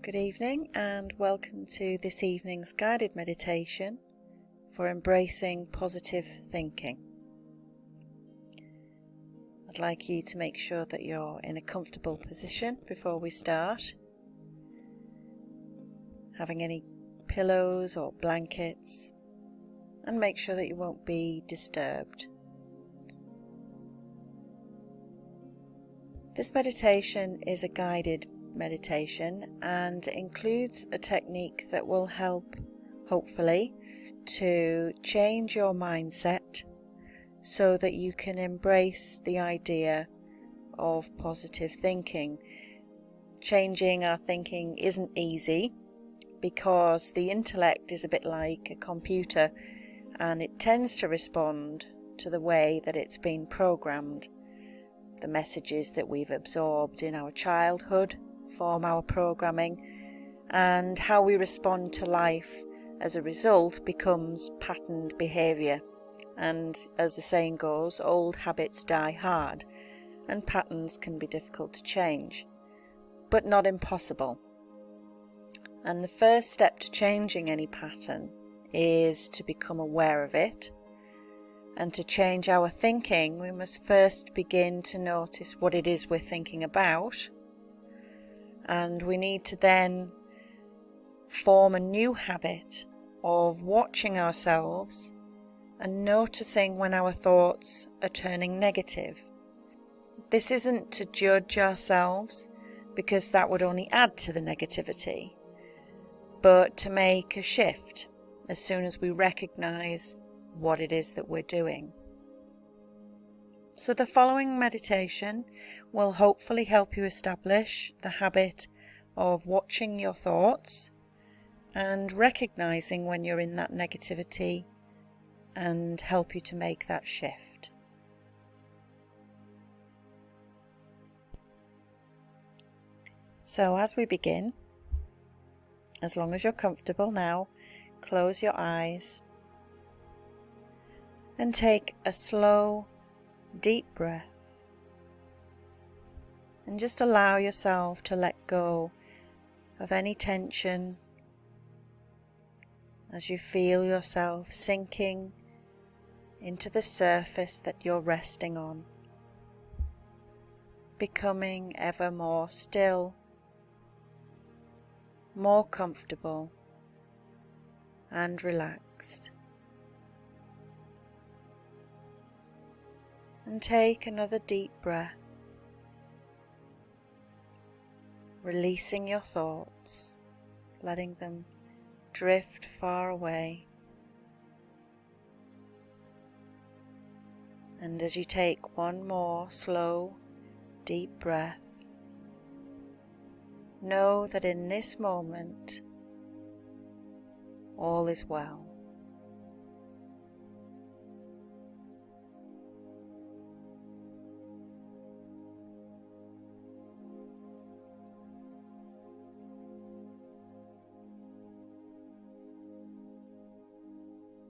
Good evening and welcome to this evening's guided meditation for embracing positive thinking. I'd like you to make sure that you're in a comfortable position before we start. Having any pillows or blankets, and make sure that you won't be disturbed. This meditation is a guided meditation and includes a technique that will help, hopefully, to change your mindset so that you can embrace the idea of positive thinking. Changing our thinking isn't easy because the intellect is a bit like a computer and it tends to respond to the way that it's been programmed. The messages that we've absorbed in our childhood form our programming, and how we respond to life as a result becomes patterned behaviour. And as the saying goes, old habits die hard, and patterns can be difficult to change, but not impossible. And the first step to changing any pattern is to become aware of it. And to change our thinking, we must first begin to notice what it is we're thinking about. And we need to then form a new habit of watching ourselves and noticing when our thoughts are turning negative. This isn't to judge ourselves, because that would only add to the negativity, but to make a shift as soon as we recognize what it is that we're doing. So the following meditation will hopefully help you establish the habit of watching your thoughts and recognizing when you're in that negativity and help you to make that shift. So as we begin, as long as you're comfortable now, close your eyes and take a slow, deep breath, and just allow yourself to let go of any tension as you feel yourself sinking into the surface that you're resting on, becoming ever more still, more comfortable and relaxed. And take another deep breath, releasing your thoughts, letting them drift far away. And as you take one more slow, deep breath, know that in this moment, all is well.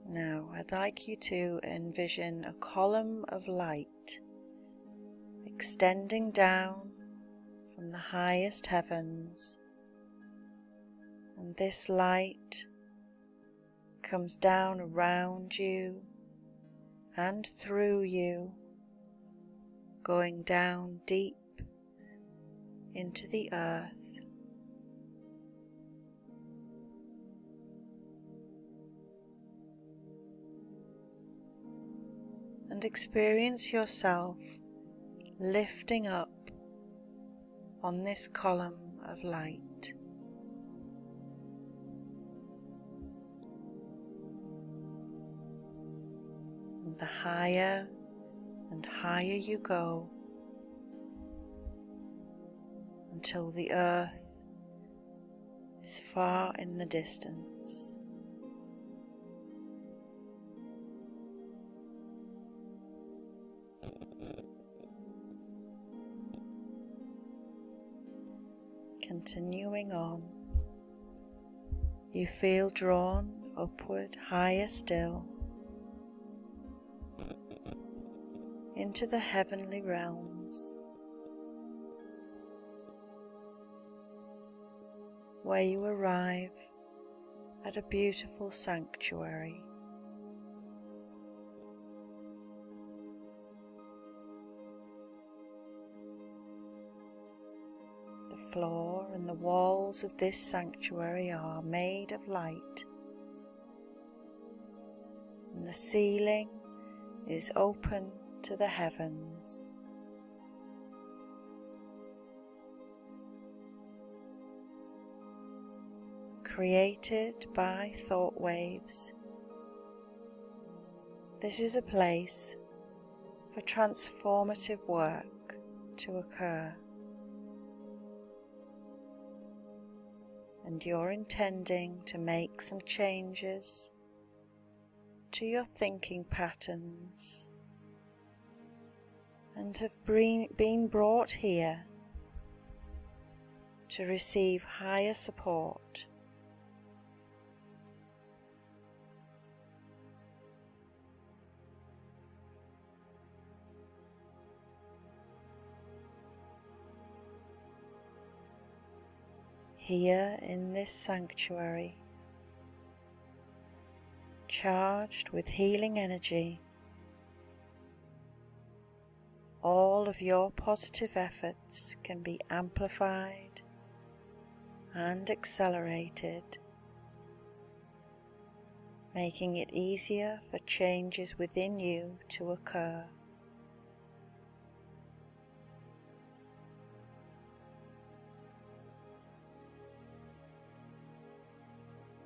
Now, I'd like you to envision a column of light extending down from the highest heavens, and this light comes down around you and through you, going down deep into the earth. And experience yourself lifting up on this column of light. And the higher and higher you go, until the earth is far in the distance. Continuing on, you feel drawn upward higher still into the heavenly realms, where you arrive at a beautiful sanctuary. The floor and the walls of this sanctuary are made of light, and the ceiling is open to the heavens. Created by thought waves, this is a place for transformative work to occur, and you're intending to make some changes to your thinking patterns and have been brought here to receive higher support. Here in this sanctuary, charged with healing energy, all of your positive efforts can be amplified and accelerated, making it easier for changes within you to occur.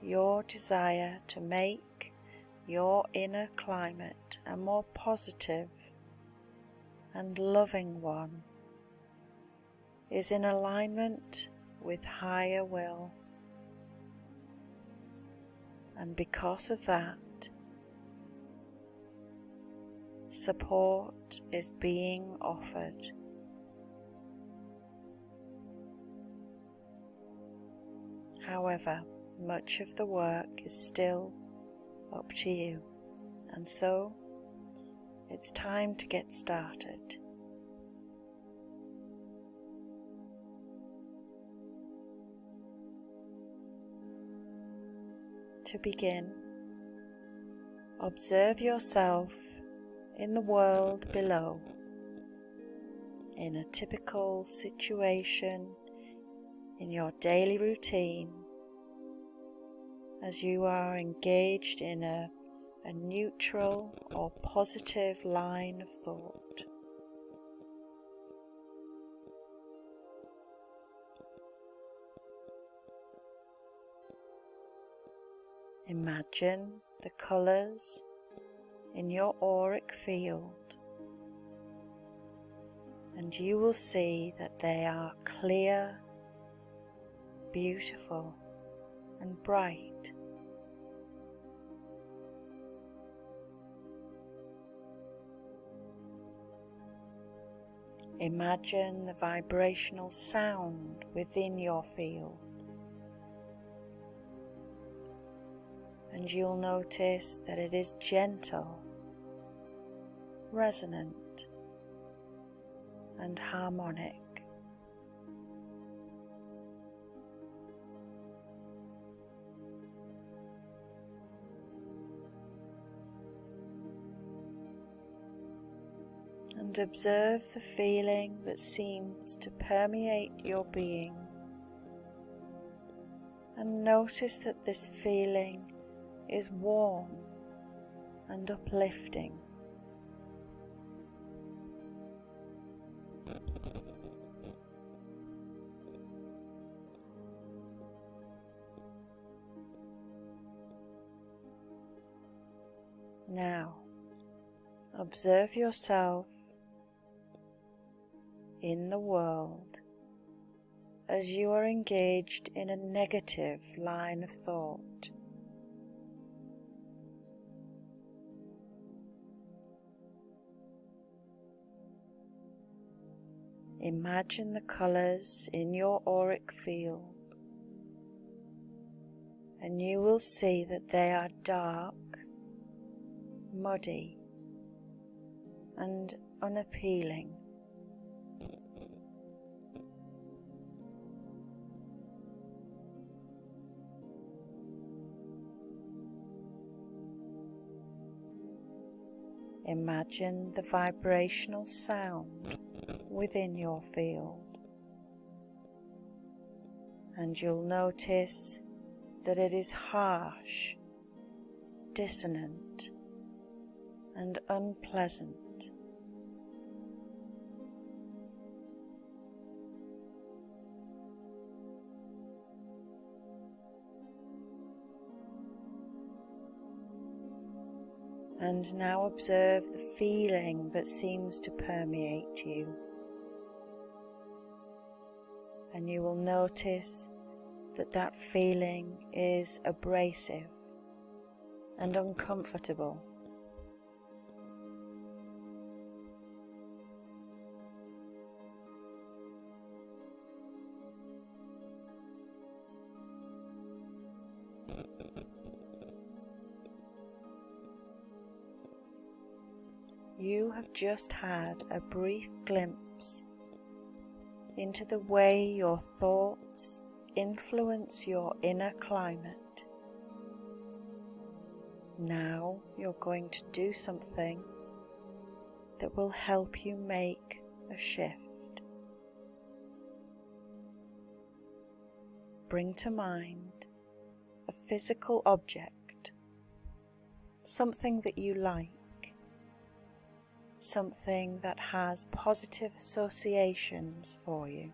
Your desire to make your inner climate a more positive and loving one is in alignment with higher will, and because of that, support is being offered. However, much of the work is still up to you, and so it's time to get started. To begin, observe yourself in the world below, in a typical situation in your daily routine, as you are engaged in a neutral or positive line of thought. Imagine the colours in your auric field, and you will see that they are clear, beautiful, and bright. Imagine the vibrational sound within your field, and you'll notice that it is gentle, resonant, and harmonic. And observe the feeling that seems to permeate your being, and notice that this feeling is warm and uplifting. Now, observe yourself in the world as you are engaged in a negative line of thought. Imagine the colours in your auric field, and you will see that they are dark, muddy, and unappealing. Imagine the vibrational sound within your field, and you'll notice that it is harsh, dissonant, and unpleasant. And now observe the feeling that seems to permeate you. And you will notice that that feeling is abrasive and uncomfortable. You have just had a brief glimpse into the way your thoughts influence your inner climate. Now you're going to do something that will help you make a shift. Bring to mind a physical object, something that you like, something that has positive associations for you.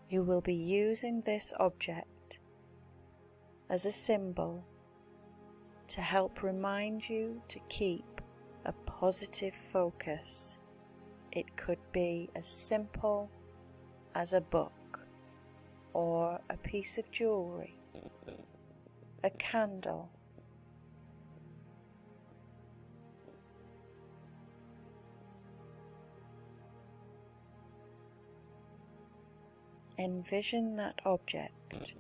You will be using this object as a symbol to help remind you to keep a positive focus. It could be as simple as a book, or a piece of jewelry, a candle, envision that object.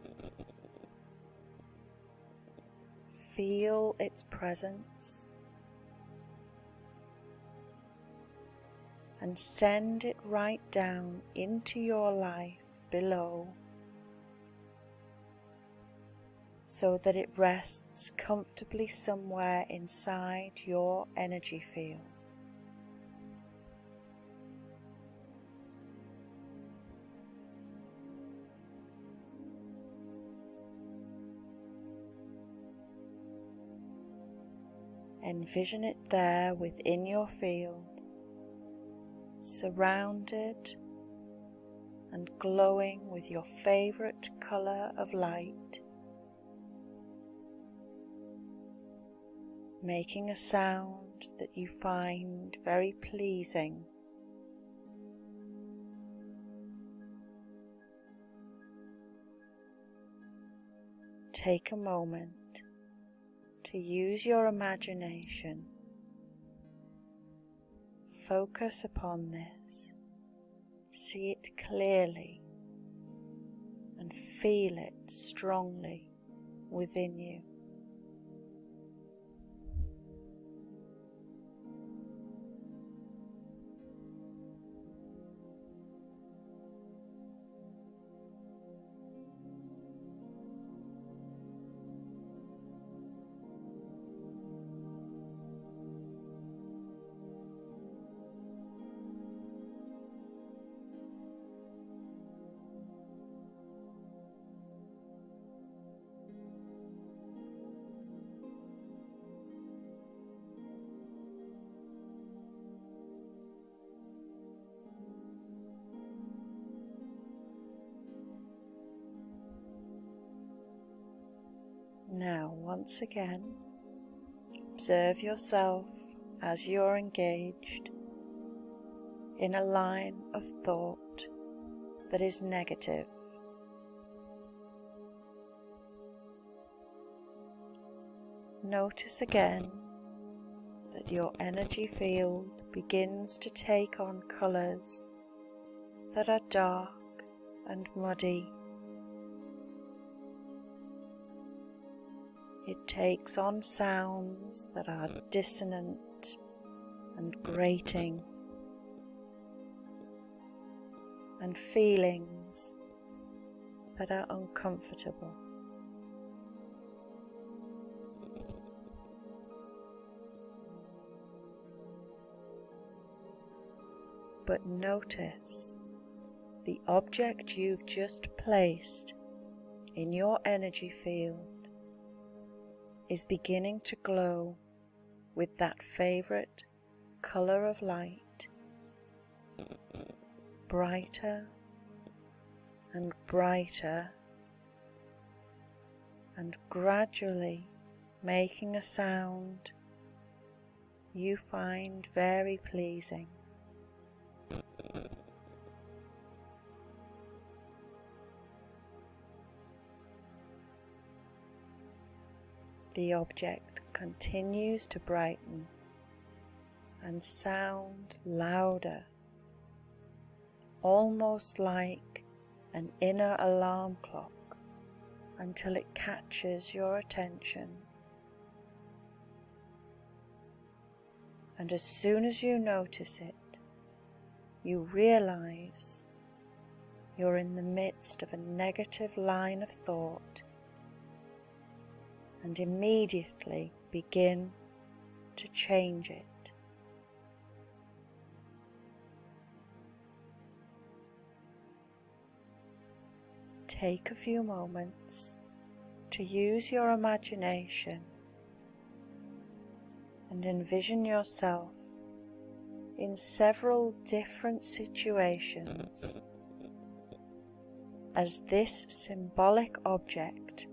Feel its presence and send it right down into your life below, so that it rests comfortably somewhere inside your energy field. Envision it there within your field, surrounded and glowing with your favorite color of light, making a sound that you find very pleasing. Take a moment to use your imagination. Focus upon this, see it clearly, and feel it strongly within you. Now, once again, observe yourself as you're engaged in a line of thought that is negative. Notice again that your energy field begins to take on colors that are dark and muddy. It takes on sounds that are dissonant and grating, and feelings that are uncomfortable. but notice the object you've just placed in your energy field is beginning to glow with that favorite color of light, brighter and brighter, and gradually making a sound you find very pleasing. The object continues to brighten and sound louder, almost like an inner alarm clock, until it catches your attention. And as soon as you notice it, you realize you're in the midst of a negative line of thought, and immediately begin to change it. Take a few moments to use your imagination and envision yourself in several different situations as this symbolic object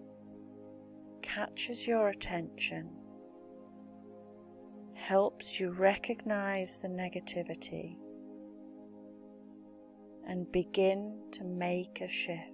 catches your attention, helps you recognize the negativity, and begin to make a shift.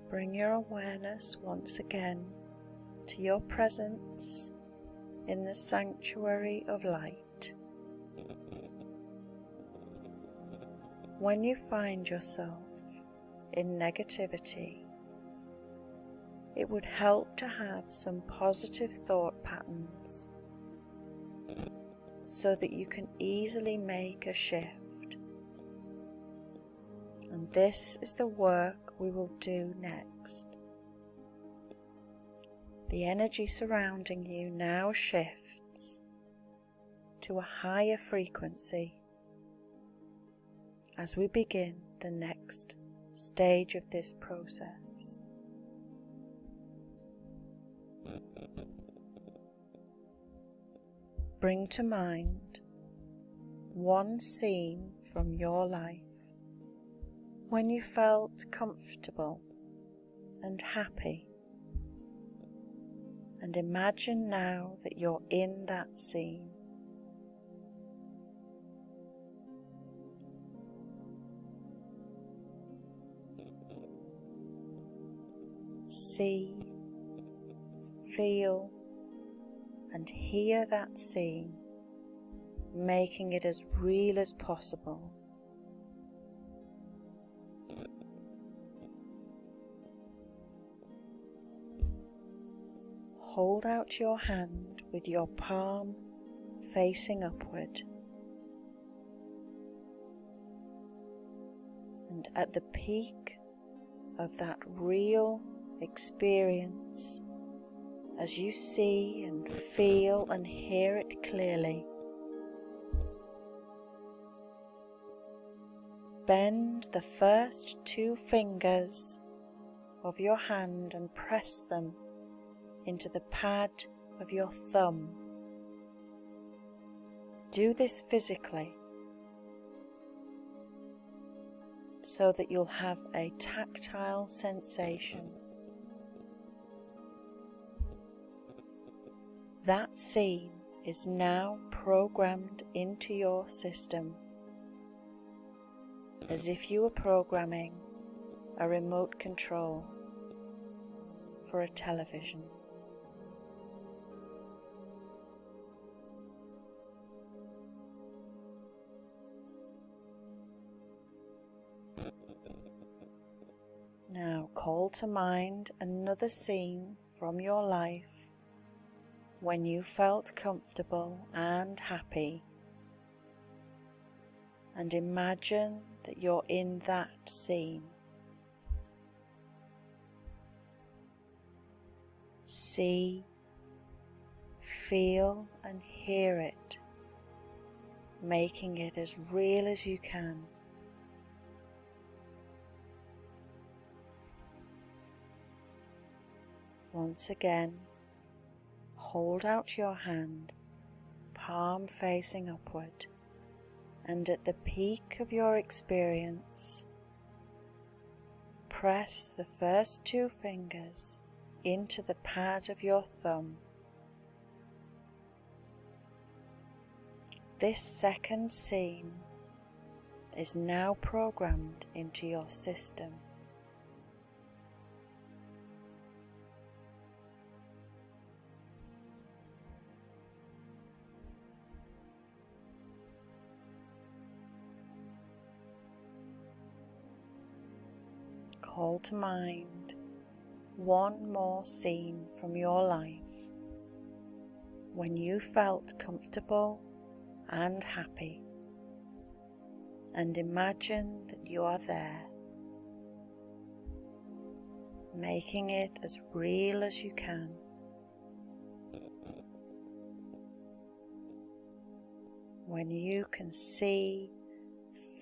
Bring your awareness once again to your presence in the sanctuary of light. When you find yourself in negativity, it would help to have some positive thought patterns so that you can easily make a shift. And this is the work we will do next. The energy surrounding you now shifts to a higher frequency as we begin the next stage of this process. Bring to mind one scene from your life when you felt comfortable and happy, and imagine now that you're in that scene. See, feel, and hear that scene, making it as real as possible. Hold out your hand with your palm facing upward, and at the peak of that real experience as you see and feel and hear it clearly. Bend the first 2 fingers of your hand and press them into the pad of your thumb. Do this physically so that you'll have a tactile sensation. That scene is now programmed into your system, as if you were programming a remote control for a television. Now call to mind another scene from your life when you felt comfortable and happy, and imagine that you're in that scene. See, feel and hear it, making it as real as you can. Once again, hold out your hand, palm facing upward, and at the peak of your experience, press the first 2 fingers into the pad of your thumb. This second scene is now programmed into your system. Call to mind one more scene from your life when you felt comfortable and happy, and imagine that you are there, making it as real as you can. When you can see,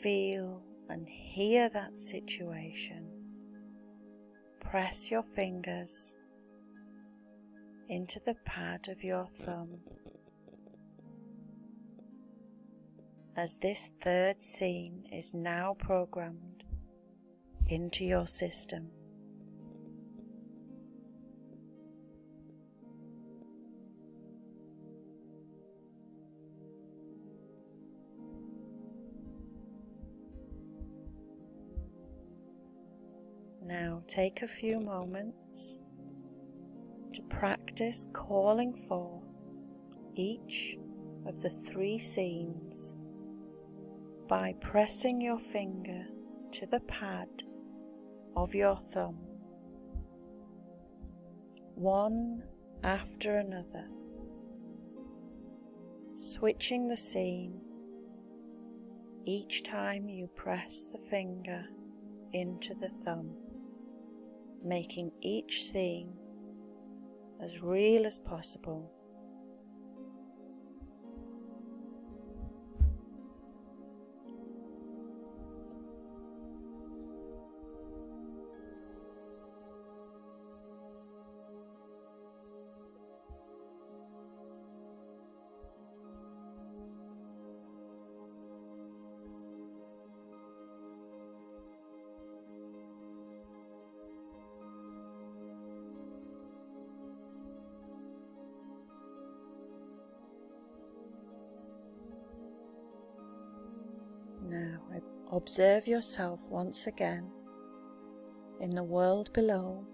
feel and hear that situation, press your fingers into the pad of your thumb, as this third scene is now programmed into your system. Now take a few moments to practice calling forth each of the 3 scenes by pressing your finger to the pad of your thumb, one after another, switching the scene each time you press the finger into the thumb, making each scene as real as possible. Now observe yourself once again in the world below,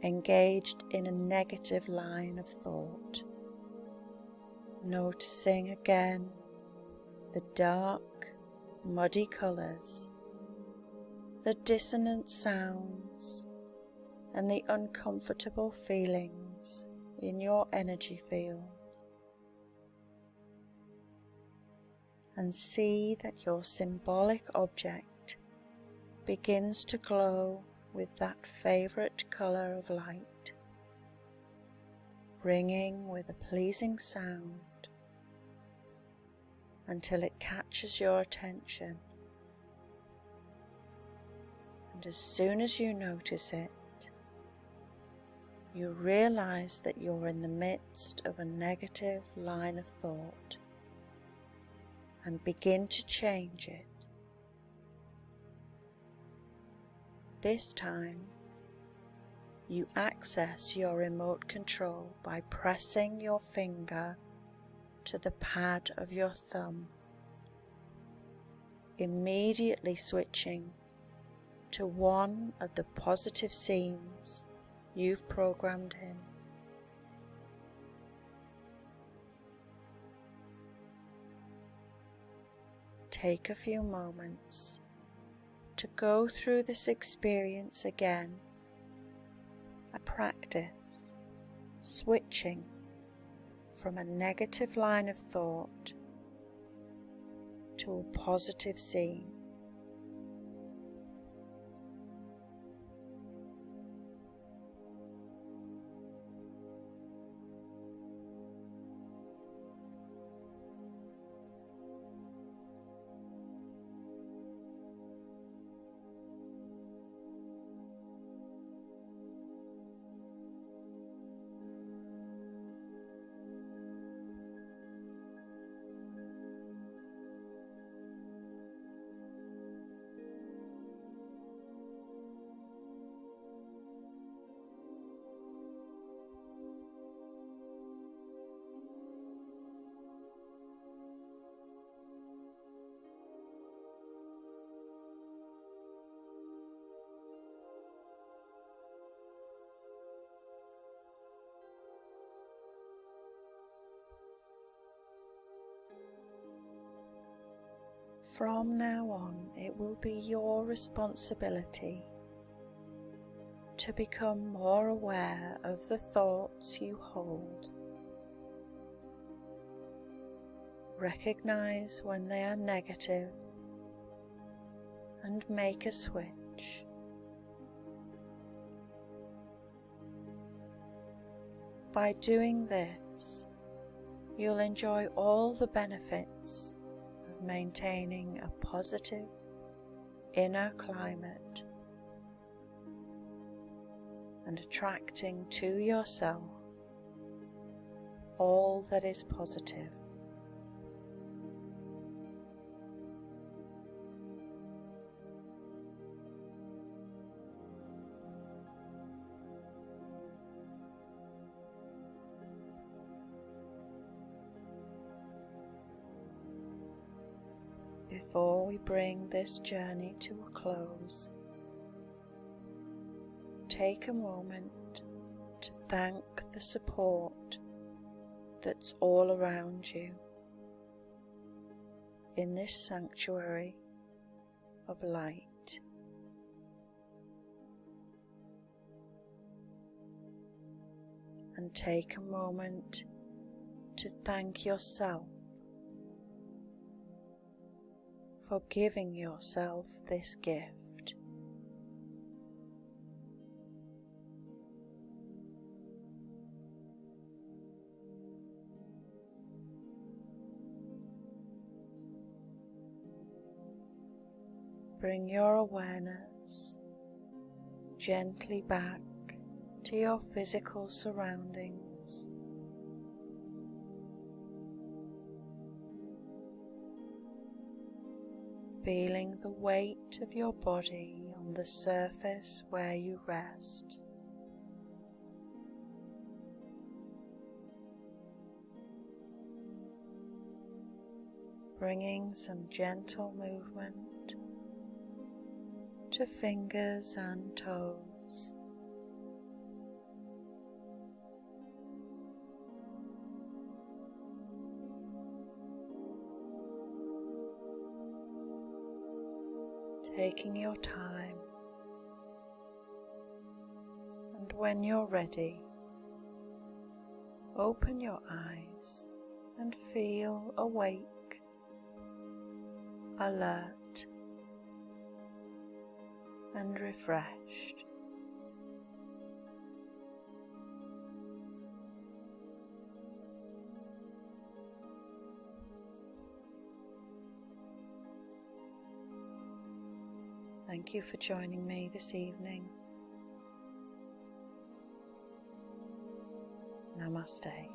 engaged in a negative line of thought, noticing again the dark, muddy colours, the dissonant sounds, and the uncomfortable feelings in your energy field. And see that your symbolic object begins to glow with that favourite colour of light, ringing with a pleasing sound until it catches your attention. And as soon as you notice it, you realize that you're in the midst of a negative line of thought and begin to change it. This time, you access your remote control by pressing your finger to the pad of your thumb, immediately switching to one of the positive scenes you've programmed in. Take a few moments to go through this experience again and practice switching from a negative line of thought to a positive scene. From now on, it will be your responsibility to become more aware of the thoughts you hold. Recognize when they are negative and make a switch. By doing this, you'll enjoy all the benefits of maintaining a positive inner climate and attracting to yourself all that is positive. Before we bring this journey to a close, take a moment to thank the support that's all around you in this sanctuary of light. And take a moment to thank yourself for giving yourself this gift. Bring your awareness gently back to your physical surroundings. Feeling the weight of your body on the surface where you rest. Bringing some gentle movement to fingers and toes. Taking your time, and when you're ready, open your eyes and feel awake, alert, and refreshed. Thank you for joining me this evening. Namaste.